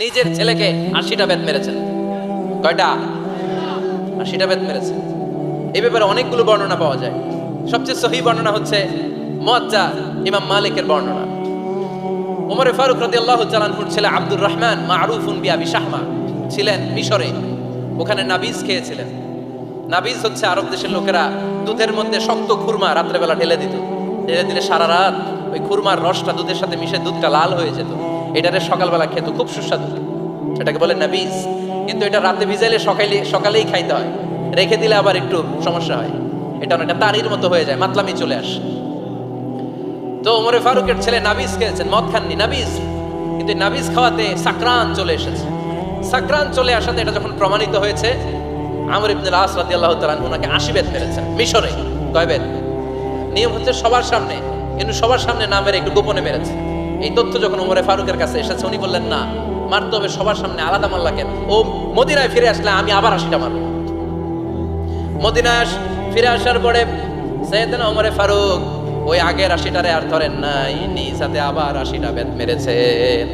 নিজের ছেলেকে ৮০টা বেত মেরেছেন। কয়টা? ৮০টা বেত মেরেছেন। এই ব্যাপারে অনেকগুলো বর্ণনা পাওয়া যায়। সবচেয়ে সহিহ বর্ণনা হচ্ছে মুয়াত্তা ইমাম মালিকের বর্ণনা। ওমর ফারুক রাদিয়াল্লাহু তাআলা আনহুর ছেলে আব্দুর রহমান মারুফুন বিআবি শাহমা ছিলেন মিশরে। ওখানে নাবিজ খেয়েছিলেন। নাবিজ হচ্ছে আরব দেশের লোকেরা দুধের মধ্যে শক্ত খুরমা রাত্রেবেলা ঢেলে দিত। ঢেলে দিলে সারা রাত ওই খুরমার রসটা দুধের সাথে মিশে দুধটা লাল হয়ে যেত। এটারে সকালবেলা খেত, খুব সুস্বাদু, সেটাকে বলে নাবিজ। কিন্তু এটা রাতে ভিজাইলে সকালেই খাইতে হয়, রেখে দিলে আবার একটু সমস্যা হয়। এটা অনেকটা তারির মতো হয়ে যায়, মাতলামি চলে আসে। তো ওমরে ফারুকের ছেলে নাবিজ খেয়েছেন, মদ খাননি, নাবিজ। কিন্তু নাবিজ খাওয়াতে সাকরান চলে এসেছে। সাকরান চলে আসাতে এটা যখন প্রমাণিত হয়েছে, আমর ইবনে আস রাদিয়াল্লাহু তাআলা আনহু ওনাকে ৮০ বেত মেরেছেন মিশরে। কয় বেত? নিয়ম হচ্ছে সবার সামনে, কিন্তু সবার সামনে না মেরে একটু গোপনে মেরেছে। এই তথ্য যখন ওমরে ফারুকের কাছে এসেছে, উনি বললেন না, মারতে হবে সবার সামনে, আলাদা মারলা কেন? ও মদিনায় ফিরে আসলে আমি আবার ৮০টা মারব। মদিনায় ফিরে আসার পরে সাইয়েদনা ওমরে ফারুক ওই আগের ৮০টারে আর ধরেন নাই, নিজ হাতে আবার ৮০টা বেত মেরেছেন।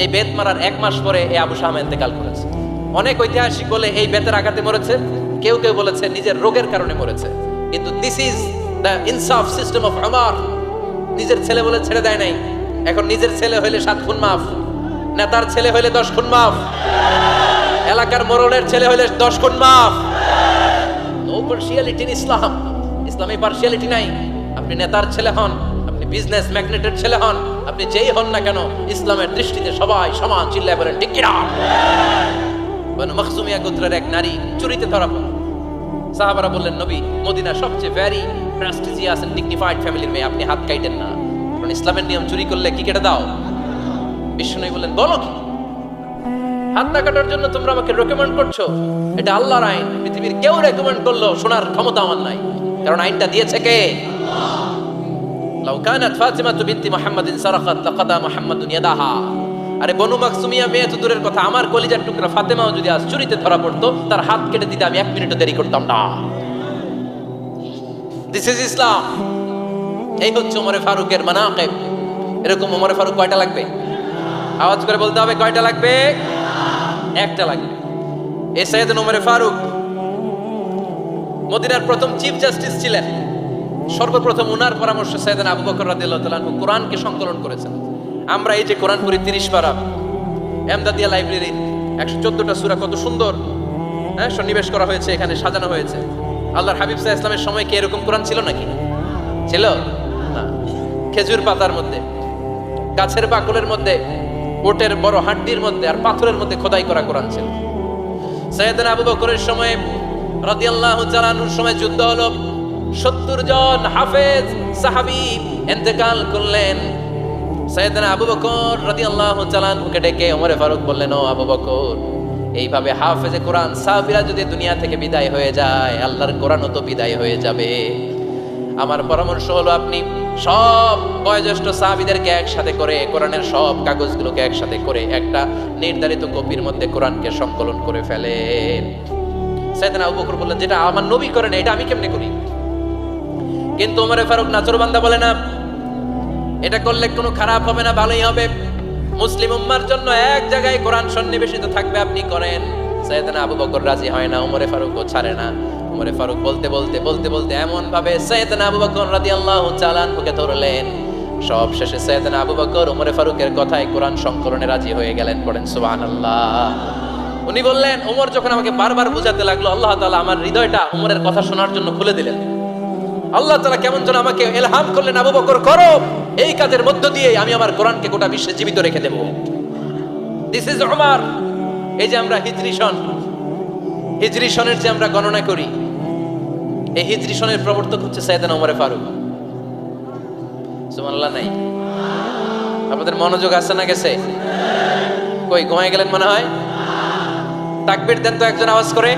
এই বেত মারার ১ মাস পরে এই আবু শামা ইন্তেকাল করেছে। অনেক ঐতিহাসিক বলে এই বেতের আঘাতে মরেছে, কেউ কেউ বলেছে নিজের রোগের কারণে মরেছে। কিন্তু দিস ইজ দ্য ইনসাফ সিস্টেম অফ ওমর। নিজের ছেলে বলে ছেড়ে দেয় নাই। এখন নিজের ছেলে হইলে ৭ খুন মাফ, নেতার ছেলে হইলে ১০ খুন মাফ, এলাকার মোড়লের ছেলে হইলে ১০ খুন মাফ। নো পার্সিয়ালিটি ইন ইসলাম। ইসলামে পার্সিয়ালিটি নাই। আপনি নেতার ছেলে হন, আপনি বিজনেস ম্যাগনেটের ছেলে হন, আপনি যেই হন না কেন, ইসলামের দৃষ্টিতে সবাই সমান। চিল্লায় বলেন ঠিক কিনা? বনু মখজুমিয়া গোত্রের এক নারী চুরিতে ধরা পড়ল। সাহাবারা বললেন, নবী, মদিনা সবচেয়ে ভেরি প্রেস্টিজিয়াস এন্ড ডিগনিফাইড ফ্যামিলির মেয়ে, আপনি হাত কাটেন না। কারণ ইসলামের নিয়ম, চুরি করলে কি কেটে দাও? বিষ্ণু বললেন, বলো কি? হাত না কাটার জন্য তোমরা আমাকে রেকমেন্ড করছো? এটা আল্লাহর আইন। পৃথিবীর কেউ রেকমেন্ড করলো শোনার ক্ষমতা আমার নাই, কারণ আইনটা দিয়েছে কে? লাউ কানাত ফাতিমাতু বিনতি মুহাম্মাদিন সারাকাত লাকাদা মুহাম্মাদুন ইয়াদাহা। আরে বনু মাকসুমিয়া মেয়ে তো দূরের কথা, আমার কলিজার টুকরা ফাতেমাও যদি আজ চুরিতে ধরা পড়তো, তার হাত কেটে দিতে আমি ১ মিনিটও দেরি করতাম না। দিস ইজ ইসলাম। এই হচ্ছে ওমরে ফারুকের মানাকিব। এরকম ওমরে ফারুক কয়টা লাগবে? আওয়াজ করে বলতে হবে, কয়টা লাগবে? একটা লাগবে। এই সাইয়েদনা ওমরে ফারুক মদিনার প্রথম চিফ জাস্টিস ছিলেন। সর্বপ্রথম উনার পরামর্শে সাইয়েদনা আবু বকর রাদিয়াল্লাহু তাআলা আনহু কোরআনকে সংকলন করেছেন। আমরা এই যে কোরআন পড়ি ৩০ পারা, এমদাদিয়া লাইব্রেরি ১১৪টা সূরা, কত সুন্দর সন্নিবেশ করা হয়েছে, এখানে সাজানো হয়েছে। আল্লাহর হাবিব সাল্লাল্লাহু আলাইহি ওয়াসাল্লামের সময় কি এরকম কোরআন ছিল নাকি? ছিল না। খেজুর পাতার মধ্যে, গাছের বাকলের মধ্যে, ওটের বড় হাড্ডির মধ্যে আর পাথরের মধ্যে খোদাই করা কোরআন ছিল। সাইয়েদনা আবু বকরের সময় রাদিয়াল্লাহু তাআলা আনহুর সময় যুদ্ধ হলো, ৭০ জন হাফেজ সাহাবী ইন্তেকাল করলেন। সাইয়েদনা আবু বকর রাদিয়াল্লাহু তাআলা আনহুকে ডেকে ওমরে ফারুক বললেন, ও আবু বকর, এইভাবে হাফেজে কোরআন সাহাবীরা যদি দুনিয়া থেকে বিদায় হয়ে যায়, আল্লাহর কোরআনও তো বিদায় হয়ে যাবে। আমার পরামর্শ হলো, আপনি সব বয়োজ্যেষ্ঠ সাহাবীদেরকে একসাথে করে কোরআনের সব কাগজগুলোকে একসাথে করে একটা নির্ধারিত কপির মধ্যে কোরআনকে সংকলন করে ফেলেন। সাইয়েদনা আবু বকর বললেন, যেটা আমার নবী করেন এটা আমি কেমনে করি? কিন্তু ওমরে ফারুক নাচরবান্দা বলে না, এটা করলে কোনো খারাপ হবে না, ভালোই হবে। মুসলিম উম্মার জন্য এক জায়গায় কোরআন সন্নিবেশিত থাকবে, আপনি করেন। সাইয়েদনা আবু বকর রাজি হয় না, ওমরে ফারুকও ছাড়ে না। ওমরে ফারুক বলতে বলতে বলতে বলতে এমন ভাবে সাইয়েদনা আবু বকর রাদিয়াল্লাহু তাআলা আনহুকে ধরলেন, সব শেষে সাইয়েদনা আবু বকর ওমরে ফারুকের কথায় কোরআন সংকলনে রাজি হয়ে গেলেন। পড়েন সুবহানাল্লাহ। উনি বললেন, ওমর যখন আমাকে বারবার বুঝাতে লাগলো, আল্লাহ তাআলা আমার হৃদয়টা ওমরের কথা শোনার জন্য খুলে দিলেন। আল্লাহ তাআলা কেমন যেন আমাকে ইলহাম করলেন, আবু বকর করো, এই কাজের মধ্য দিয়ে আমি আমার কোরআনকে গোটা বিশ্বে জীবিত রেখে দেব। This is Omar. এই যে আমরা হিজরি সনের যে আমরা গণনা করি, এই হিজরি সনের প্রবর্তক হচ্ছে সাইয়েদনা ওমরে ফারুক। সুবহানাল্লাহ নাই? আপনাদের মনোযোগ আছে না গেছে? কই ঘুমায় গেলেন মনে হয়? তাকবীর দেন তো একজন আওয়াজ করে।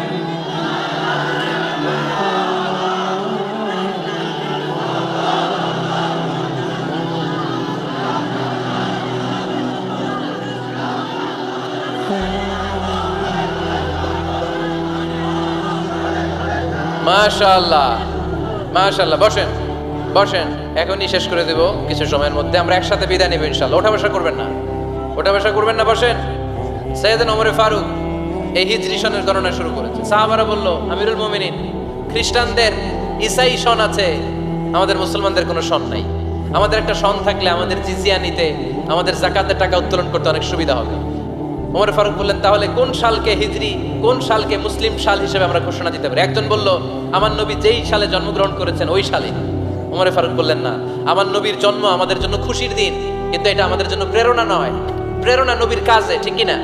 মাশাআল্লাহ, মাশাআল্লাহ। বসেন, বসেন, এখনই শেষ করে দেব কিছু সময়ের মধ্যে। আমরা একসাথে বিদায় নেব ইনশাআল্লাহ। ওঠা বসা করবেন না, ওঠা বসা করবেন না, বসেন। সাইয়েদনা ওমর ফারুক এই হিজরি সনের গণনা শুরু করেছে। সাহাবারা বলল, আমিরুল মুমিনিন, খ্রিস্টানদের ঈসাই সন আছে, আমাদের মুসলমানদের কোনো সন নাই। আমাদের একটা সন থাকলে আমাদের জিজিয়া নিতে, আমাদের যাকাতের টাকা উত্তোলন করতে অনেক সুবিধা হবে। ওমর ফারুক বললেন, তাহলে কোন সালকে হিজরি, কোন সালকে মুসলিম সাল হিসেবে আমরা ঘোষণা দিতে পারি? একজন বলল, আমার নবী যেই সালে জন্মগ্রহণ করেছেন ওই সালে। ওমর ফারুক বললেন, না, আমার নবীর জন্ম আমাদের জন্য খুশির দিন, কিন্তু এটা আমাদের জন্য প্রেরণা নয়। প্রেরণা নবীর কাজে, ঠিক কিনা?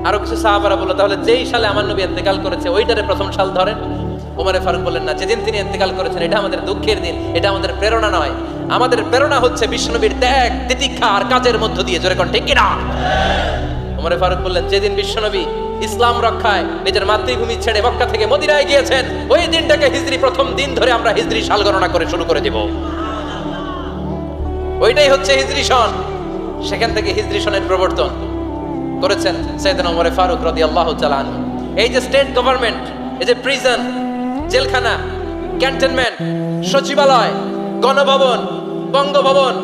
আরো কিছু সাহাবারা বলল, তাহলে যেই সালে আমার নবী ইন্তেকাল করেছে ওইটারে প্রথম সাল ধরেন। ওমর ফারুক বললেন, না, যেদিন তিনি ইন্তেকাল করেছেন এটা আমাদের দুঃখের দিন, এটা আমাদের প্রেরণা নয়। আমাদের প্রেরণা হচ্ছে বিশ্বনবীর ত্যাগ, তিতিক্ষা আর কাজের মধ্য দিয়ে। জোরে কোন ঠিক কিনা? ওমর ফারুক বললেন, যেদিন বিশ্বনবী ইসলাম রক্ষায় নিজের মাতৃভূমি ছেড়ে মক্কা থেকে মদিনায় গিয়েছেন, ওই দিনটাকে হিজরি প্রথম দিন ধরে আমরা হিজরি সাল গণনা করে শুরু করে দিব। ওইটাই হচ্ছে হিজরি সন। সেখান থেকে হিজরি সনের প্রবর্তন করেছেন সাইয়েদনা ওমর ফারুক রাদিয়াল্লাহু তাআলা আনহু। এই যে স্টেট গভর্নমেন্ট, এই যে প্রিজন, জেলখানা, ক্যান্টনমেন্ট, সচিবালয়, গণভবন, বঙ্গভবন,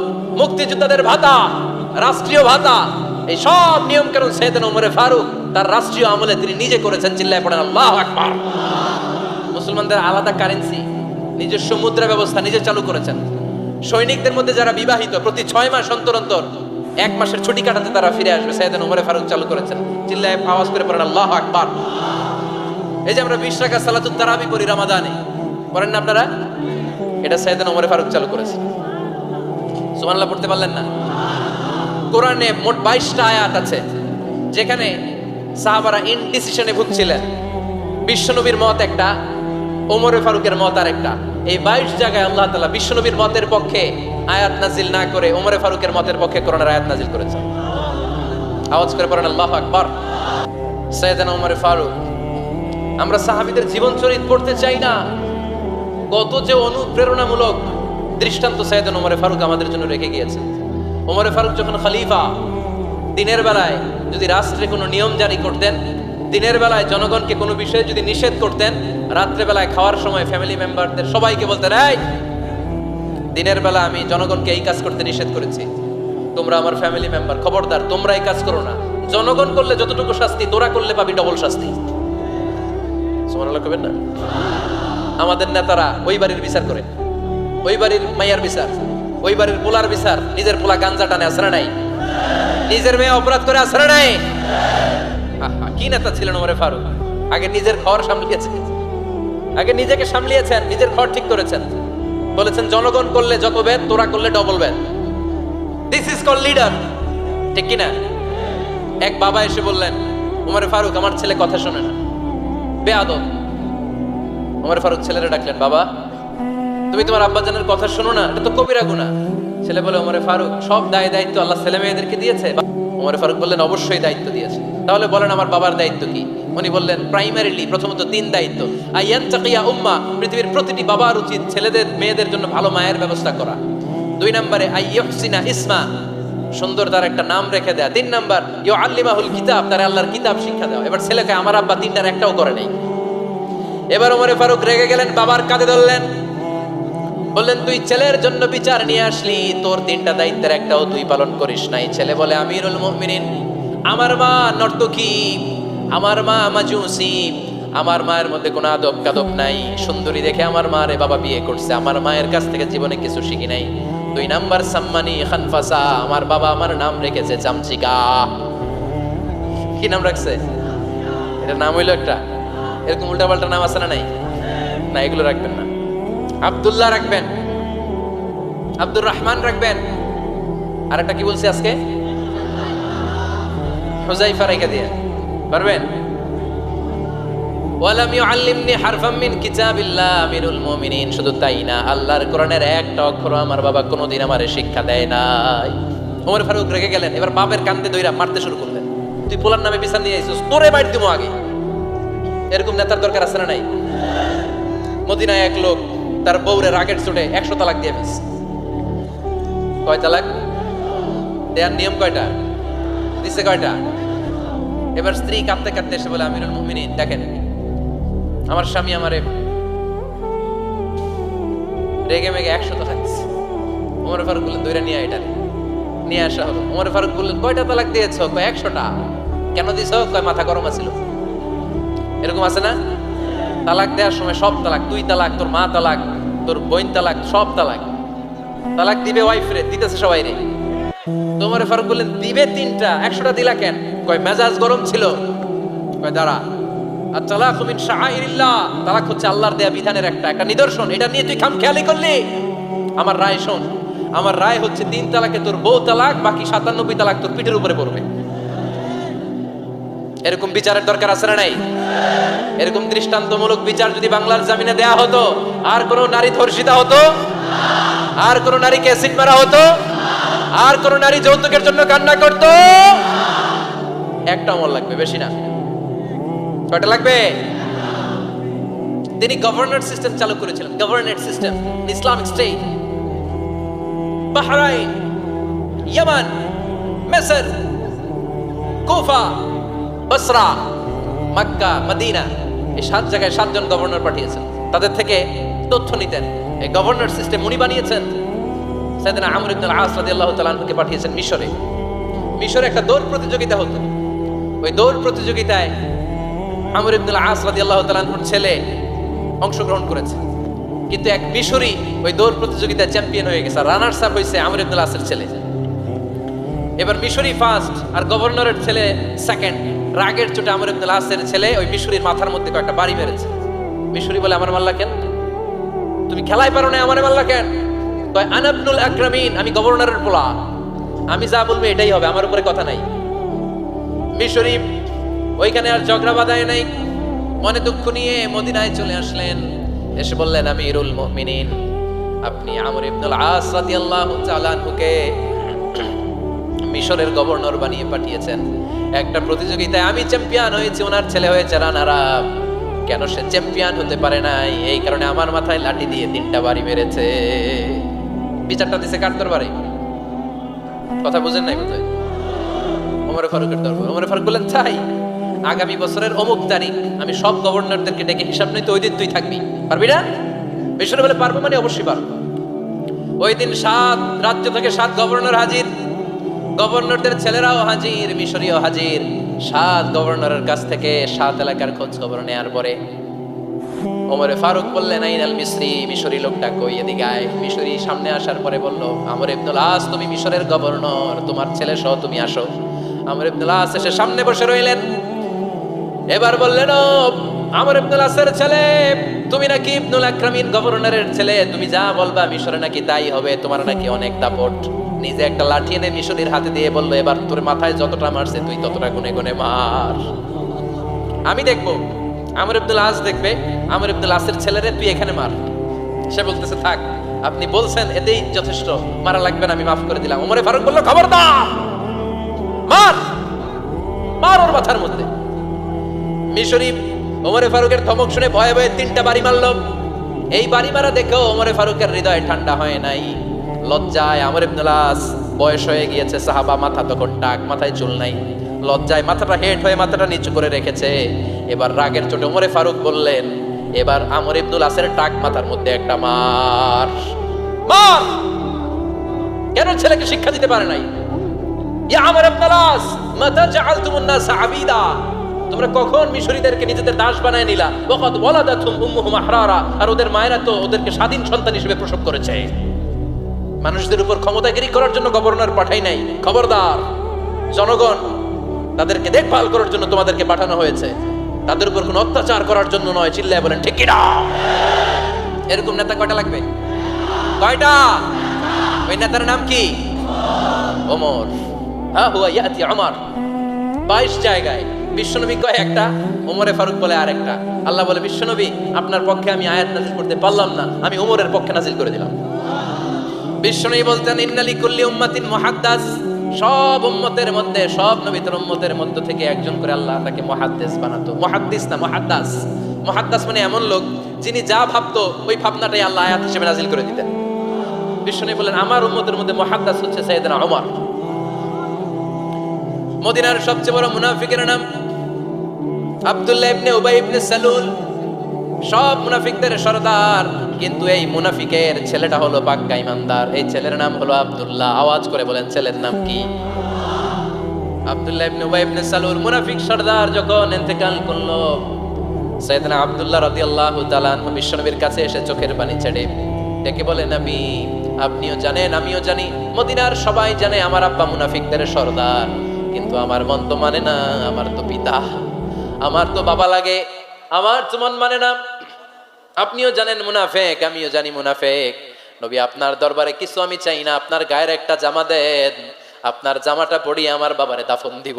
মুক্তিযোদ্ধাদের ভাতা, রাষ্ট্রীয় ভাতা, এই সব নিয়ম কানুন সাইয়েদনা ওমর ফারুক তার রাষ্ট্রীয় আমলে তিনি নিজে করেছেন। চিল্লায় পড়েন আল্লাহু আকবার। মুসলমানদের আলাদা কারেন্সি, নিজস্ব মুদ্রা ব্যবস্থা নিজে চালু করেছেন। সৈনিকদের মধ্যে যারা বিবাহিত, প্রতি 6 মাস অন্তর অন্তর 1 মাসের ছুটি কাটাতে তারা ফিরে আসবে, সাইয়েদনা ওমর ফারুক চালু করেছেন। চিল্লায় আওয়াজ করে পড়েন আল্লাহু আকবার। এই যে আমরা 20 রাকাত সালাতুত তারাবি পড়ি রমাদানে, পড়েন না আপনারা? এটা সাইয়েদনা ওমর ফারুক চালু করেছে। সুবহানাল্লাহ পড়তে পারলেন না? কোরআনে মোট 22টা আয়াত আছে যেখানে সাহাবারা ইনডিসিশনে ভুগছিলেন। বিশ্বনবীর মত একটা, ওমর ফারুকের মত আরেকটা। এই 22 জায়গায় আল্লাহ তাআলা বিশ্বনবীর মতের পক্ষে আয়াত নাজিল না করে ওমর ফারুকের মতের পক্ষে কোরআনের আয়াত নাজিল করেছেন। আওয়াজ করে পড়েন আল্লাহু আকবার। সাইয়েদনা ওমর ফারুক, আমরা সাহাবীদের জীবন চরিত পড়তে চাই না, কত যে অনুপ্রেরণামূলক দৃষ্টান্ত সাইয়েদনা ওমর ফারুক আমাদের জন্য রেখে গিয়েছেন। ওমর ফারুক যখন খলিফা, দিনের বেলায় যদি রাষ্ট্রে কোনো নিয়ম জারি করতেন, দিনের বেলায় জনগণকে কোনো বিষয়ে যদি নিষেধ করতেন, রাত্রে বেলায় খাওয়ার সময় ফ্যামিলি মেম্বারদের সবাইকে বলতেন, এই দিনের বেলা আমি জনগণকে এই কাজ করতে নিষেধ করেছি, তোমরা আমার ফ্যামিলি মেম্বার, খবরদার তোমরা এই কাজ করো না। জনগণ করলে যতটুকু শাস্তি, তোরা করলে পাবি ডবল শাস্তি। সুবহানাল্লাহ কইবেন না? আমাদের নেতারা ওই বাড়ির বিচার করে, ওই বাড়ির মাইয়ার বিচার, ওই বাড়ির পোলার বিচার, নিজের পোলা গাঞ্জা টানে, আসরা নাই? নিজের মেয়ে অপরাধ করে, আসরা নাই? কি নেতা ছিলেন ওমর ফারুক! আগে নিজের ঘর সামলিয়েছেন, আগে নিজেকে সামলিয়েছেন, নিজের ঘর ঠিক করেছেন। বলেছেন জনগণ করলে যত বেদ, তোরা করলে double Veda. This is call leader, ঠিক কিনা? এক বাবা এসে বললেন, ওমর ফারুক আমার ছেলে কথা শোনে না, বেয়াদব। ওমর ফারুক ছেলেরা ডাকলেন, বাবা তুমি তোমার আব্বাজানের কথা শোনো না, এটা তো কবিরা গুনাহ। ছেলে বলে, ওমর ফারুক সব দায় দায়িত্ব আল্লাহ ছেলে মেয়েদেরকে দিয়েছে। ওমর ফারুক বললেন, অবশ্যই দায়িত্ব দিয়েছে। তাহলে বলেন আমার বাবার দায়িত্ব কি? উনি বললেন, প্রাইমারিলি প্রথমত 3 দায়িত্ব। আইয়ান তাকিয়া উম্মা, পৃথিবীর প্রতিটি বাবার উচিত ছেলেদের মেয়েদের জন্য ভালো মায়ের ব্যবস্থা করা। 2 নম্বরে আইয়ুহসিনা ইসমা, সুন্দর তার একটা নাম রেখে দেয়া। 3 নম্বর ইউআল্লিমাহুল কিতাব, তার আল্লাহর কিতাব শিক্ষা দেওয়া। এবার ছেলেকে আমার আব্বা 3টার একটাও করে নাই। এবার ওমর ফারুক রেগে গেলেন, বাবার কাঁধে ধরলেন, বললেন তুই ছেলের জন্য বিচার নিয়ে আসলি, তোর 3টা দায়িত্বের একটাও তুই পালন করিস নাই। ছেলে বলে, আমিরুল মুমিনিন, আমার মা নর্তকী, আমার মা মাজুসি, আমার মায়ের মধ্যে কোনো আদব কাদব নাই, সুন্দরী দেখে আমার মারে বাবা বিয়ে করছে, আমার মায়ের কাছ থেকে জীবনে কিছু শিখি নাই। 2 নাম্বার সাম্মানি খানফাসা, আমার বাবা আমার নাম রেখেছে চামচিকা। কি নাম রাখছে? এটা নাম হইলো একটা, এরকম উল্টাপাল্টা নাম আছে না? নাই না, এগুলো রাখবেন না। আব্দুল্লাহ রাখবেন, আব্দুর রহমান রাখবেন, আর একটা কি বলছি আজকে, হুযায়ফা রেখে দিয়ে পারবেন। ওয়ালাম ইউআল্লিমনি হারফাম মিন কিতাবিল্লাহ, আমিরুল মুমিনিন, শুধু তাই না, আল্লাহর কোরআনের একটা অক্ষর আমার বাবা কোনোদিন আমারে শিক্ষা দেয় নাই। ওমর ফারুক রেগে গেলেন, এবার বাপের কান্দে দইরা মারতে শুরু করলেন। তুই পোলার নামে বিচার নিয়ে আইছিস, তোরে বাইট দিমু আগে। এরকম নেতার দরকার আছে না নাই? মদিনায় এক লোক তার বউরে রাগের চোটে 100 তালাক দিয়ে ফেলছে। কয় তালাক দেয়ার নিয়ম? কয়টা দিছে? কয়টা? এবার স্ত্রী কাঁদতে কাঁদতে এসে বলে, আমিরুল মুমিনিন দেখেন, আমার স্বামী আমারে রেগে মেগে 100 তালাক দিচ্ছে। ওমর ফারুক বললেন, দইরা নিয়ে এটা নিয়ে আসা হলো। ওমর ফারুক বললেন, কয়টা তালাক দিয়েছ? 100টা। কেন দিছ? কয় মাথা গরম আছিল। এরকম আছে না? তালাক দেওয়ার সময় সব তালাক, তুই তালাক, তোর মা তালাক, তোর বোন তালাক, সব তালাক। তালাক দিবে ওয়াইফ রে, দিতেছে সবাই রে। তোমার ফারুক বললেন দিবে 3টা, 100টা দিলা কেন? কয় মেজাজ গরম ছিল। কয় দাঁড়া, আর তালাক মিন শাআইরিল্লাহ, তালাক হচ্ছে আল্লাহর দেয়া বিধানের একটা নিদর্শন, এটা নিয়ে তুই খামখেয়ালি করলি। আমার রায় শোন, আমার রায় হচ্ছে 3 তালাকে তোর বউ তালাক, বাকি 97 তালাক তোর পিঠের উপরে পড়বে। এরকম বিচারের দরকার আছে না নাই? এরকম দৃষ্টান্তমূলক বিচার যদি বাংলার জমিনে দেয়া হতো, আর কোন নারী ধর্ষিতা হতো? আর কোন নারীকে অ্যাসিড মারা হতো? আর কোন নারী যৌতুকের জন্য কান্না করতো? একটা আমল লাগবে, বেশি না। কয়টা লাগবে? তিনি গভর্নর সিস্টেম চালু করেছিলেন, governor system, Islamic state. Bahrain, ইয়ামান, মিসর, কুফা, বসরা, মক্কা, মদিনা, এই 7 জায়গায় 7 জন গভর্নর পাঠিয়েছেন। তাদের থেকে তথ্য নিতেন। এই গভর্নর সিস্টেম উনি বানিয়েছেন। সাইয়েদনা আমর ইবনে আল আস রাদিয়াল্লাহু তাআলা আনহুকে পাঠিয়েছেন মিশরে। মিশরে একটা দৌড় প্রতিযোগিতা হতো। ওই দৌড় প্রতিযোগিতায় আমর ইবনে আল আস রাদিয়াল্লাহু তাআলা আনহুর ছেলে অংশগ্রহণ করেছে, কিন্তু এক মিশরি ওই দৌড় প্রতিযোগিতায় চ্যাম্পিয়ন হয়ে গেছে। রানার্স আপ হয়েছে আমর ইবনে আল আসের ছেলে। এবার মিশরি ফার্স্ট আর গভর্নরের ছেলে সেকেন্ড। রাগের চোটে আমর ইবনে আল আসের ছেলে ওই মিশরির মাথার মধ্যে কয়েকটা বাড়ি মেরেছে। মিশরি বলে, আমার মারলা কেন? তুমি খেলাই পারো না, আমারে মারলা কেন? কয় আনা ইবনুল আকরামিন, আমি গভর্নরের পোলা, আমি যা বলবো এটাই হবে, আমার উপরে কথা নাই। মিশরি ওইখানে আর ঝগড়া বাঁধায় নাই, মনে দুঃখ নিয়ে মদিনায় চলে আসলেন। এসে বললেন, আমিরুল মুমিনিন, আপনি আমর ইবনুল আস রাদিয়াল্লাহু তাআলা আনহুকে মিশরের গভর্নর বানিয়ে পাঠিয়েছেন। একটা প্রতিযোগিতায় আমি চ্যাম্পিয়ন হয়েছি, ওনার ছেলে হয়েছে রানার আপ। কেন সে চ্যাম্পিয়ন হতে পারে নাই? এই কারণে আমার মাথায় লাঠি দিয়ে 3টা বাড়ি মেরেছে। বিচারটা দিছে কার দরবারে? কথা বুঝেন নাই বোধহয়? ওমর ফারুকের দরবার। ওমর ফারুক বললেন, তাই আগামী বছরের অমুক তারিখ আমি সব গভর্নরদেরকে ডেকে হিসাব নিতে, ওই দিন তুই থাকবি, পারবি না? মিশরে বলে, পারবো মানে অবশ্যই পারবো। ওই দিন 7 রাজ্য থেকে 7 গভর্নর হাজির, গভর্নরদের ছেলেরাও হাজির, মিশরীয় হাজির। 7 গভর্নরের কাছ থেকে 7 এলাকার খোঁজ খবর নেয়ার পরে ওমরে ফারুক বললেন, আইনাল মিসরি, মিশরি লোকটা কই, এদিকে আয়। মিশরি সামনে আসার পরে বলল, আমর ইবনুল আস, তুমি মিশরের গভর্নর, তোমার ছেলে সহ তুমি আসো। আমর ইবনুল আস এসে সামনে বসে রইলেন। এবার বললেন, ও আমর ইবনুল আসের ছেলে, তুমি নাকি ইবনুল আকরামিন গভর্নরের ছেলে, তুমি যা বলবা মিশরে নাকি তাই হবে, তোমার নাকি অনেক দাপট। নিজে একটা লাঠি এনে মিশরীর হাতে দিয়ে বলল, এবার তোর মাথায় যতটা মারছে তুই ততটা গুনে গুনে মার, আমি দেখবো। আমর ইবনুল আস দেখবে, আমর ইবনুল আসের ছেলেরে তুই এখানে মার। সে বলতেছে, থাক, আপনি বলছেন এতেই যথেষ্ট, মারা লাগবে না, আমি মাফ করে দিলাম। ওমরে ফারুক বলল, খবরদার, মার, মার ওর মাথার মধ্যে। মিশরি ওমরে ফারুকের ধমক শুনে ভয়ে ভয়ে 3টা বাড়ি মারল। এই বাড়ি মারা দেখেও ওমরে ফারুকের হৃদয় ঠান্ডা হয় নাই। লজ্জায় আমর ইবনুল আস, বয়স হয়ে গিয়েছে সাহাবা, মাথা তখন টাক, মাথায় চুল নাই, লজ্জায় মাথাটা হেট হয়ে মাথাটা নিচু করে রেখেছে। এবার রাগের চোটে ওমরে ফারুক বললেন, এবার আমর ইবনুল আসের টাক মাথার মধ্যে একটা মার, মার। কেন ছেলেকে শিক্ষা দিতে পারে নাই? ইয়া আমর ইবনুল আস, মাতা জাআলতুমুন নাস আবিদা, তোমরা কখন মিশরীদেরকে নিজেদের দাস বানায় নিলা? ওয়াকাদ ওয়ালাদাতুম উম্মুহুম আহরারা, আর ওদের মায়েরা তো ওদেরকে স্বাধীন সন্তান হিসেবে প্রসব করেছে। মানুষদের উপর ক্ষমতাগিরি করার জন্য গভর্নর পাঠাই নাই। খবরদার, জনগণ তাদেরকে দেখভাল করার জন্য তোমাদেরকে পাঠানো হয়েছে, তাদের উপর কোনো অত্যাচার করার জন্য নয়। চিল্লায় বলেন ঠিক কি না? এরকম নেতা কয়টা লাগবে? কয়টা? ওই নেতার নাম কি? ওমর। হা হুয়া ইয়াতি ওমর। 22 জায়গায় বিশ্বনবী কয় একটা, ওমরে ফারুক বলে আরেকটা। আল্লাহ বলে, বিশ্বনবী আপনার পক্ষে আমি আয়াত নাজিল করতে পারলাম না, আমি ওমরের পক্ষে নাজিল করে দিলাম। বিশ্বনবী বলতেন, ইন্নালি কুল্লি উম্মাতিন মুহাদ্দাস, সব উম্মতের মধ্যে, সব নবীর উম্মতের মধ্য থেকে একজন করে আল্লাহ তাকে মুহাদ্দিস বানাতো। মুহাদ্দিস না, মুহাদ্দাস। মুহাদ্দাস মানে এমন লোক যিনি যা ভাবতো ওই ভাবনাটাই আল্লাহ আয়াত হিসেবে নাজিল করে দিতেন। বিশ্বনবী বলেন, আমার উম্মতের মধ্যে মুহাদ্দাস হচ্ছে সাইয়েদনা ওমর। মদিনার সবচেয়ে বড় মুনাফিকের নাম আব্দুল্লাহ ইবনে উবাই ইবনে সালুল, সব মুনাফিকদের সরদার। কিন্তু এই মুনাফিকের ছেলেটা হলো পাক্কা ইমানদার। এই ছেলের নাম হলো আব্দুল্লাহ। আওয়াজ করে বলেন, ছেলের নাম কি? আব্দুল্লাহ ইবনে উবাই ইবনে সালুল মুনাফিক সর্দার যখন ইন্তেকাল করলো, সাইয়েদনা আব্দুল্লাহ রাদিয়াল্লাহু তাআলা আনহু বিশ্বনবীর কাছে এসে চোখের পানি ছেড়ে ডেকে বলে, নবী আপনিও জানেন আমিও জানি, মদিনার সবাই জানে আমার আব্বা মুনাফিকদের সর্দার, কিন্তু আমার মন তো মানে না, আমার তো পিতা, আমার তো বাবা লাগে, আমার তো মন মানে না। আপনিও জানেন মুনাফিক, আমিও জানি মুনাফিক। নবী আপনার দরবারে কিছু আমি চাই না, আপনার গায়ের একটা জামা দেন, আপনার জামাটা পরিয়ে আমার বাবারে দাফন দিব।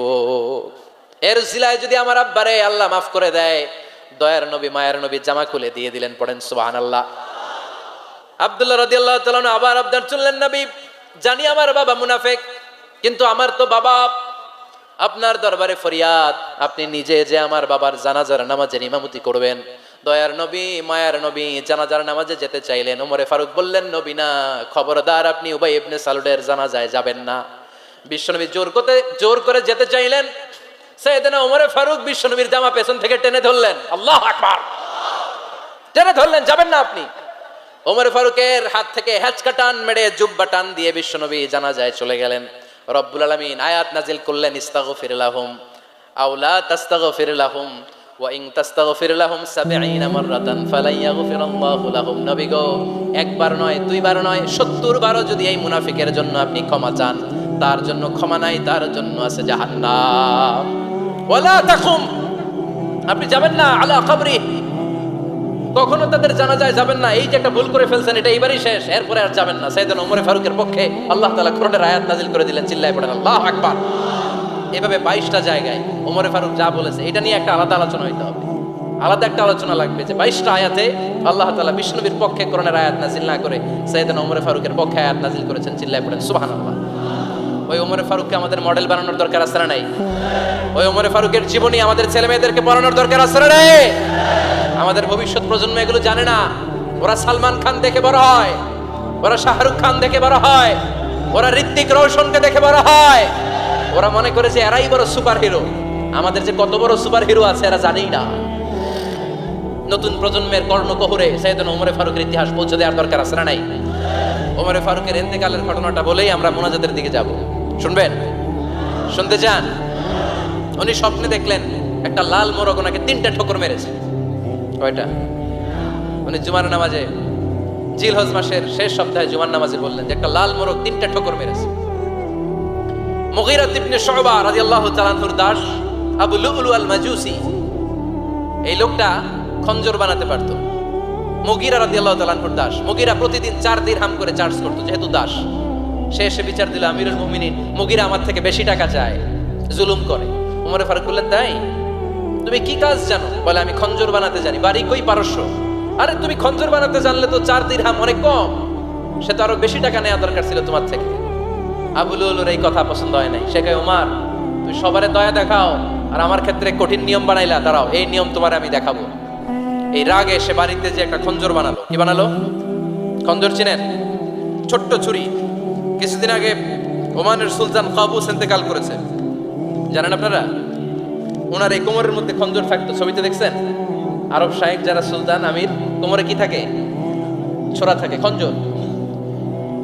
এর উসিলায় যদি আমার আব্বারে আল্লাহ মাফ করে দেয়, দয়ার নবী মায়ের নবী জামা খুলে দিয়ে দিলেন। পড়েন সুবহানাল্লাহ। আব্দুল্লাহ রাদিয়াল্লাহু তাআলা আবার আবদার চললেন, নবী জানি আমার বাবা মুনাফিক, কিন্তু আমার তো বাবা, আপনার দরবারে ফরিয়াদ, আপনি নিজে যে আমার বাবার জানাজার নামাজের ইমামতি করবেন। দয়ার নবী মায়ার নবী জানাজার নামাজে যেতে চাইলেন। ওমরে ফারুক বললেন, নবী না, খবরদার আপনি উবাই ইবনে সালুলের জানাজায় যাবেন না। বিশ্বনবী জোর করে যেতে চাইলেন। সাইয়েদনা ওমরে ফারুক বিশ্বনবীর জামা পেছন থেকে টেনে ধরলেন। আল্লাহু আকবার, টেনে ধরলেন, যাবেন না আপনি। ওমরে ফারুকের হাত থেকে হ্যাচকা টান মেরে জুব্বা টান দিয়ে বিশ্বনবী জানাজায় চলে গেলেন। রব্বুল আলামিন আয়াত নাজিল করলেন, ইস্তাগফির লাহুম আও লা তাস্তাগফির লাহুম ওয়া ইন তাস্তাগফির লাহুম ৭০ মাররাতান ফালাই ইয়াগফিরাল্লাহু লাহুম। নবী গো, একবার নয় দুইবার নয় ৭০ বারও যদি এই মুনাফিকের জন্য আপনি ক্ষমা চান, তার জন্য ক্ষমা নাই, তার জন্য আছে জাহান্নাম। ওয়ালা তাকুম, আপনি যাবেন না আলা কবরি, কখনো তাদের জানাজায় যাবেন না। এই যে একটা ভুল করে ফেলছেন, এটা এইবারই শেষ, এরপরে আর যাবেন না। সাইয়েদনা ওমর ফারুকের পক্ষে আল্লাহ তাআলা কোরআনের আয়াত নাজিল করে দিলেন। চিল্লায় পড়েন আল্লাহু আকবার। এভাবে 22টা জায়গায় ওমর ফারুক যা বলেছে, এটা নিয়ে একটা আলাদা আলোচনা হইতে হবে, আলাদা একটা আলোচনা লাগবে যে 22টা আয়াতে আল্লাহ তাআলা বিশ্বনবীর পক্ষে কোরআনের আয়াত নাজিল না করে সাইয়েদনা ওমর ফারুকের পক্ষে আয়াত নাজিল করেছেন। চিল্লায় পড়েন সুবহানাল্লাহ। ওই ওমর ফারুককে আমাদের মডেল বানানোর দরকার আছে না নাই? ওই ওমর ফারুকের জীবনী আমাদের ছেলে মেয়েদেরকে পড়ানোর দরকার আছে না নাই? আমাদের ভবিষ্যৎ প্রজন্ম এগুলো জানে না। ওরা সালমান খান দেখে বড় হয়, ওরা শাহরুখ খান দেখে বড় হয়, ওরা ঋত্বিক রোশনকে দেখে বড় হয়। ওরা মনে করে যে এরাই বড় সুপার হিরো। আমাদের যে কত বড় সুপার হিরো আছে এরা জানেই না। নতুন প্রজন্মের কর্ণকহরে সাইয়েদনা ওমর ফারুকের ইতিহাস পৌঁছে দেওয়ার দরকার আছে না নাই? ওমর ফারুকের ইন্তেকালের ঘটনাটা বলেই আমরা মোনাজাতের দিকে যাব। শুনবেন? শুনতে চান? উনি স্বপ্নে দেখলেন একটা লাল মোরগ ওনাকে 3টা ঠোকর মেরেছে। কয়টা? উনি জুমার নামাজে, জিলহজ মাসের শেষ সপ্তাহে জুমার নামাজে বললেন যে একটা লাল মোরগ 3টা ঠোকর মেরেছে। মুগীরা ইবনে শুবা রাদিয়াল্লাহু তাআলা আনহুর দাস আবু লুলু আল মাজুসি, এই লোকটা খঞ্জর বানাতে পারত। মুগীরা রাদিয়াল্লাহু তাআলা আনহুর দাস। মুগীরা প্রতিদিন 4 দিরহাম করে চার্জ করত, যেহেতু দাস। সে এসে বিচার দিল, আমিরুল মুমিনিন, মুগীরা আমার থেকে বেশি টাকা চায়, জুলুম করে। ওমর ফারুক বললেন, তাই? তুমি কি কাজ জানো? বলে, আমি খঞ্জর বানাতে জানি। বাড়ি কই? পারস্য। আরে তুমি খঞ্জর বানাতে জানলে তো 4 দিরহাম অনেক কম, সে তো আরো বেশি টাকা নেওয়া দরকার ছিল তোমার থেকে। আবু লুলুর এই কথা পছন্দ হয় নাই। সে কয়, ওমর তুমি সবারে দয়া দেখাও আর আমার ক্ষেত্রে কঠিন নিয়ম বানাইলা, দাঁড়াও এই নিয়ম তোমার আমি দেখাবো। এই রাগে সে বাড়িতে যে একটা খঞ্জর বানালো। কি বানালো? খঞ্জর চিনেন? ছোট্ট ছুরি। কিছুদিন আগে ওমানের সুলতান কাবুস ইন্তেকাল করেছে, জানেন আপনারা? ওনার এই কোমরের মধ্যে খঞ্জর থাকতো, ছবিতে দেখছেন? আরব শাহেক যারা সুলতান আমির, কোমরে কি থাকে? ছোরা থাকে, খঞ্জর।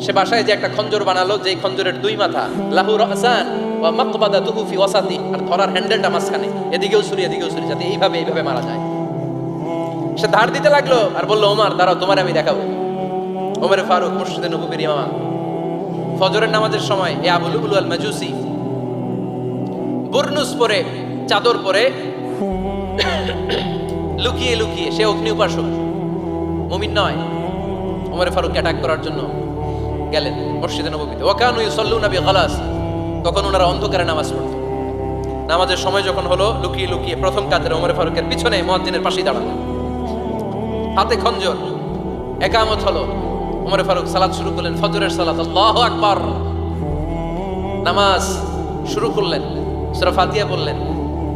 সে বাসায় যে একটা খঞ্জর বানালো, যে খঞ্জরের 2 মাথা, লাহু রাসান ওয়া মাকবাদাতুহু ফি ওয়াসাতি, আর ধরার হ্যান্ডেলটা মাঝখানে, এদিকেও ছুরি এদিকেও ছুরি, যাতে এইভাবে মারা যায়। সে ধার দিতে লাগলো আর বলল, ওমর দাঁড়াও তোমার আমি দেখাবো। ওমর ফারুক মসজিদে নববীর ইমাম, ফজরের নামাজের সময় এই আবু লুলু আল মাজুসি বুরনুস পরে, চাদর পরে, লুকিয়ে লুকিয়ে, সে অগ্নি উপাসক, মুমিন নয়। ওমর ফারুক অ্যাটাক করার জন্য গেলেন মসজিদে নববীতে। ওয়াকানু ইউসাল্লুনা বিগালাস, তখন ওনারা অন্ধকারে নামাজ পড়তো। নামাজের সময় যখন হলো, লুকিয়ে লুকিয়ে প্রথম কাতারে ওমর ফারুকের পিছনে মুয়াজ্জিনের পাশেই দাঁড়ালেন, হাতে খঞ্জর। একামত হলো, ওমর ফারুক সালাত শুরু করলেন, ফজরের সালাত। আল্লাহু আকবার। নামাজ শুরু করলেন, সূরা ফাতিহা বললেন।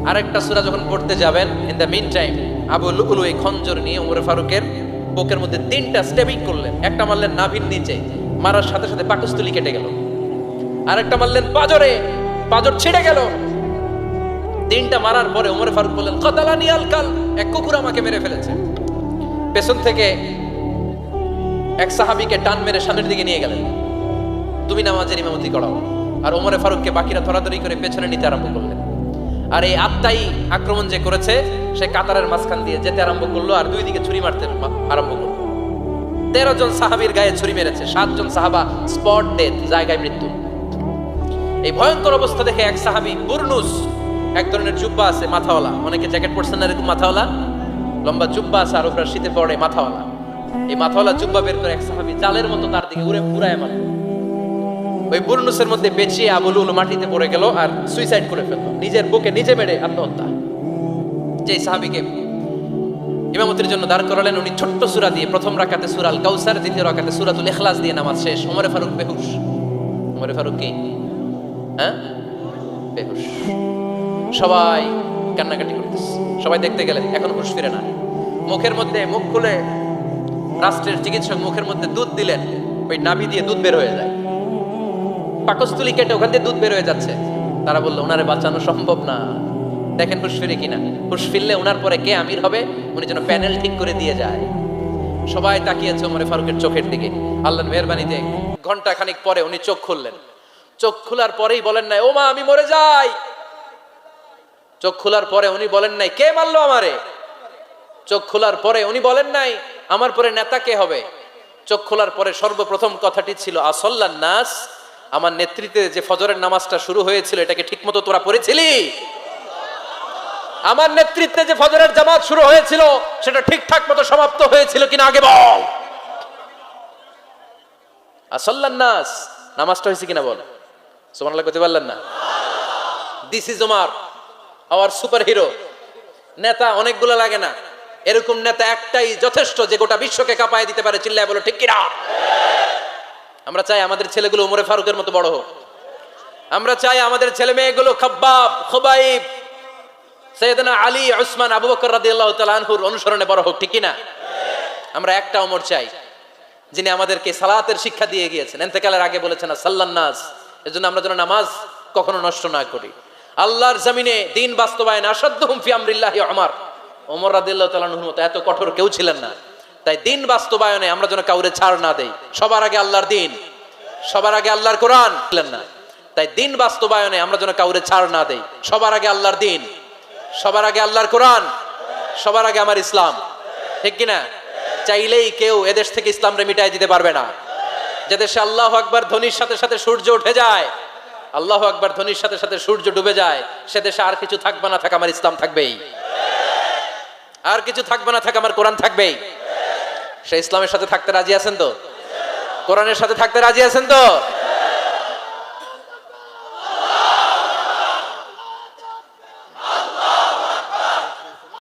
আরেকটা সূরা যখন পড়তে যাবেন, in the meantime Abu Lulu এই খঞ্জর নিয়ে ওমর ফারুকের বুকের মধ্যে 3টা স্টেবিং করলেন। একটা মারলেন নাভির নিচে, মারার সাথে সাথে পাকস্থলী কেটে গেল। আরেকটা মারলেন পাজরে, পাজর ছিঁড়ে গেল। 3টা মারার পরে ওমর ফারুক বললেন, কাতালানি আল কাল, এক কুকুর আমাকে মেরে ফেলেছে। পেছন থেকে এক সাহাবীকে টান মেরে সামনের দিকে নিয়ে গেলেন, তুমি নামাজের ইমামতি করাও। আর ওমরে ফারুককে বাকিরা ধরাধরি করে পেছনে নিতে আরম্ভ করলেন। আর এই আত্মাই আক্রমণ যে করেছে সে কাতারের মাঝখান দিয়ে যেতে আরম্ভ করলো আর দুই দিকে ছুরি মারতে আরম্ভ করলো। 13 জন সাহাবীর গায়ে ছুরি মেরেছে, 7 জন সাহাবা স্পট ডেথ, জায়গায় মৃত্যু। এই ভয়ঙ্কর অবস্থা দেখে এক সাহাবী বুরনুস, এক ধরনের জুব্বা আছে মাথাওয়ালা, অনেকে জ্যাকেট পরছেন না এরকম মাথাওয়ালা, লম্বা জুব্বা আছে আর উপরে শীতে পড়ে মাথাওয়ালা, এই মাথাওয়ালা জুব্বা বের করে এক সাহাবী জালের মতো তার দিকে উড়ায় মারল। ওই বুরনুসের মধ্যে বেঁচিয়ে আবু লুল মাটিতে পড়ে গেল আর সুইসাইড করে ফেলল, নিজের বুকে নিজে মেরে আত্মহত্যা। যেই সাহাবীকে ইমামতির জন্য দাঁড় করালেন উনি ছোট্ট সূরা দিয়ে প্রথম রাকাতে সূরা আল কাউসার, দ্বিতীয় রাকাতে সূরাতুল ইখলাস দিয়ে নামাজ শেষ। ওমরে ফারুক বেহুশ। ওমরে ফারুক কি বেহুশ। সবাই কান্নাকাটি করতেছে, সবাই দেখতে গেলেন, এখন হুঁশ ফিরে না। মুখের মধ্যে মুখ খুলে রাষ্ট্রের চিকিৎসক মুখের মধ্যে দুধ দিলেন, ওই নাভি দিয়ে দুধ বের হয়ে যায়, পাকস্থলী কেটে ওখান দিয়ে দুধ বের হয়ে যাচ্ছে। তারা বললো ওনারে বাঁচানো সম্ভব না, দেখেন হুঁশ ফিরে কিনা। হুঁশ ফিরলে ওনার পরে কে আমির হবে, উনি যেন প্যানেল ঠিক করে দিয়ে যায়। সবাই তাকিয়েছে ওমরে ফারুকের চোখের দিকে। আল্লাহর মেহেরবানিতে ঘন্টা খানিক পরে উনি চোখ খুললেন। চোখ খোলার পরেই বলেন নাই ও মা আমি মরে যাই। চোখ খোলার পরে উনি বলেন নাই কে মারলো আমারে। চোখ খোলার পরে উনি বলেন নাই আমার পরে নেতা কে হবে। চোখ খোলার পরে সর্বপ্রথম কথাটি ছিল আসল্লান নাস, আমার নেতৃত্বে যে ফজরের নামাজটা শুরু হয়েছিল এটাকে ঠিকমতো তোরা পড়েছিলি? আমার নেতৃত্বে যে ফজরের জামাত শুরু হয়েছিল সেটা ঠিকঠাক মতো সমাপ্ত হয়েছিল কিনা আগে বল। আসল্লান নাস, নামাজটা হয়েছে কিনা বল। সুবহানাল্লাহ করতে পারলেন না? This is Omar, hour super hero. নেতা অনেকগুলো লাগে না, এরকম নেতা একটাই যথেষ্ট যে গোটা বিশ্বকে কাঁপায় দিতে পারে। চিল্লায় বলো ঠিক কিনা? আমরা চাই আমাদের ছেলেগুলো ওমরে ফারুকের মতো বড় হোক। আমরা চাই আমাদের ছেলে মেয়েগুলো খাব্বাব, খুবাইব, সাইয়েদনা আলী, উসমান, আবু বকর রাদিয়াল্লাহু তাআলা আনহুর অনুসরণে বড় হোক, ঠিক কিনা? আমরা একটা ওমর চাই যিনি আমাদেরকে সালাতের শিক্ষা দিয়ে গিয়েছেন, ইন্তেকালের আগে বলেছেন সাল্লান নাস। এজন্য আমরা যেন নামাজ কখনো নষ্ট না করি। আল্লাহর জমিনে দ্বীন বাস্তবায়ন আসাদ্দুহুম ফি আমরিল্লাহি ওমর। ওমর রাদিয়াল্লাহু তাআলা আনহুর মতো এত কঠোর কেউ ছিলেন না। তাই দ্বীন বাস্তবায়নে আমরা যেন কাউরে ছাড় না দেই। সবার আগে আল্লাহর দ্বীন, সবার আগে আল্লাহর কোরআন ছিলেন না। তাই দ্বীন বাস্তবায়নে আমরা যেন কাউরে ছাড় না দেই। সবার আগে আল্লাহর দ্বীন, সবার আগে আল্লাহর কোরআন, সবার আগে আমার ইসলাম, ঠিক কিনা? চাইলেই কেউ এদেশ থেকে ইসলামরে মিটাই দিতে পারবে না। যে দেশে আল্লাহু আকবার ধ্বনির সাথে সাথে সূর্য উঠে যায়, আল্লাহু আকবার ধ্বনির সাথে সাথে সূর্য ডুবে যায়, সে দেশে আর কিছু থাকবে না থাক আমার ইসলাম থাকবেই, আর কিছু থাকবে না থাক আমার কোরআন থাকবেই। সে ইসলামের সাথে থাকতে রাজি আছেন তো? কোরআনের সাথে থাকতে রাজি আছেন তো?